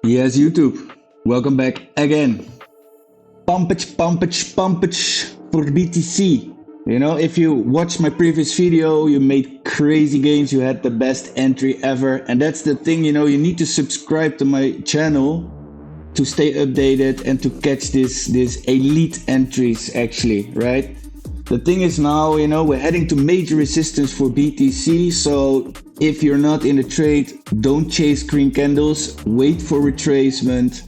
Yes, YouTube. Welcome back again. Pumpage for BTC. You know, if you watched my previous video, you made crazy gains, you had the best entry ever. And that's the thing, you know, you need to subscribe to my channel to stay updated and to catch these elite entries actually, right? The thing is now, you know, we're heading to major resistance for BTC. So if you're not in the trade, don't chase green candles, wait for retracement.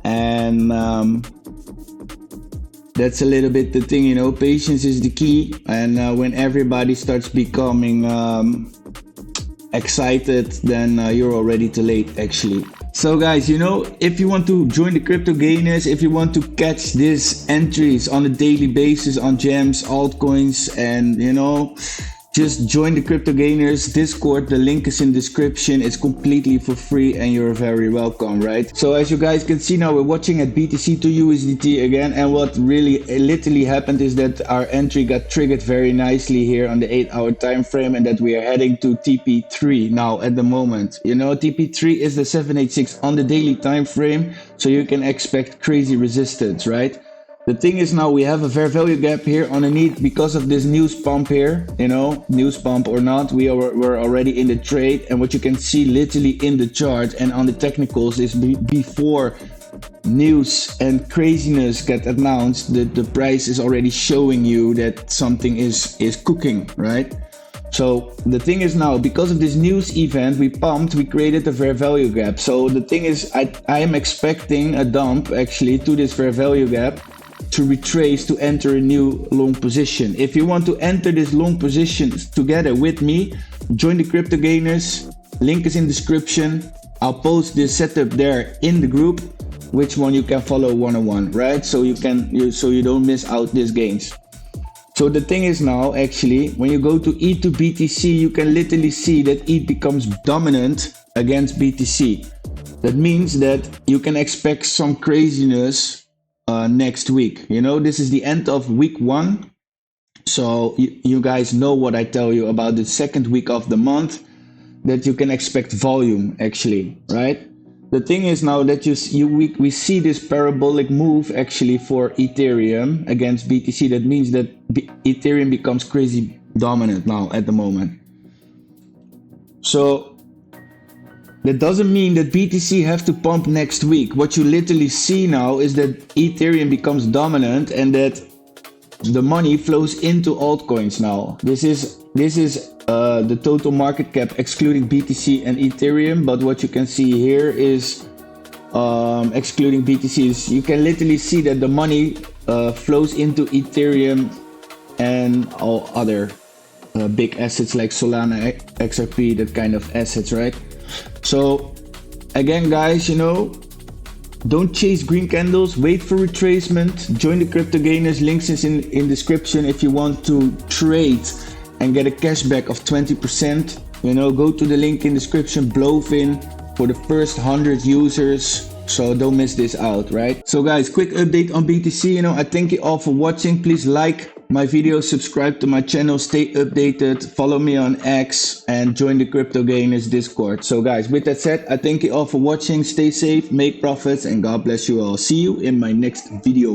And that's a little bit the thing, you know, patience is the key. And when everybody starts becoming excited, then you're already too late actually. So guys, you know, if you want to join the crypto gainers, if you want to catch these entries on a daily basis on gems, altcoins, and you know, just join the crypto gainers Discord. The link is in description. It's completely for free and you're very welcome, right? So as you guys can see now, we're watching at BTC to USDT again, and what really literally happened is that our entry got triggered very nicely here on the 8-hour time frame, and that we are heading to TP3 now at the moment. You know, TP3 is the 786 on the daily time frame, so you can expect crazy resistance, right? The thing is now we have a fair value gap here underneath because of this news pump here, you know, news pump or not, we're already in the trade. And what you can see literally in the chart and on the technicals is before news and craziness get announced, the price is already showing you that something is cooking, right? So the thing is now, because of this news event we pumped, we created a fair value gap. So the thing is, I am expecting a dump actually to this fair value gap to retrace, to enter a new long position. If you want to enter this long position together with me, join the crypto gainers. Link is in description. I'll post this setup there in the group, which one you can follow one-on-one, right? So you don't miss out these gains. So the thing is now, actually, when you go to ETH to BTC, you can literally see that ETH becomes dominant against BTC. That means that you can expect some craziness next week. You know, this is the end of week 1. So you guys know what I tell you about the second week of the month, that you can expect volume actually, right? The thing is now that we see this parabolic move actually for Ethereum against BTC. That means that Ethereum becomes crazy dominant now at the moment. So that doesn't mean that BTC have to pump next week. What you literally see now is that Ethereum becomes dominant and that the money flows into altcoins now. This is the total market cap excluding BTC and Ethereum. But what you can see here is excluding BTC is you can literally see that the money flows into Ethereum and all other big assets like Solana, XRP, that kind of assets, right? So again guys, you know, don't chase green candles, wait for retracement, join the crypto gainers. Links is in description if you want to trade and get a cashback of 20%. You know, go to the link in description, Blovin, for the first 100 users. So don't miss this out, right? So guys, quick update on BTC. You know, I thank you all for watching. Please like my video, subscribe to my channel, stay updated, follow me on X, and join the crypto gainers Discord. So guys, with that said, I thank you all for watching. Stay safe, make profits, and God bless you all. See you in my next video.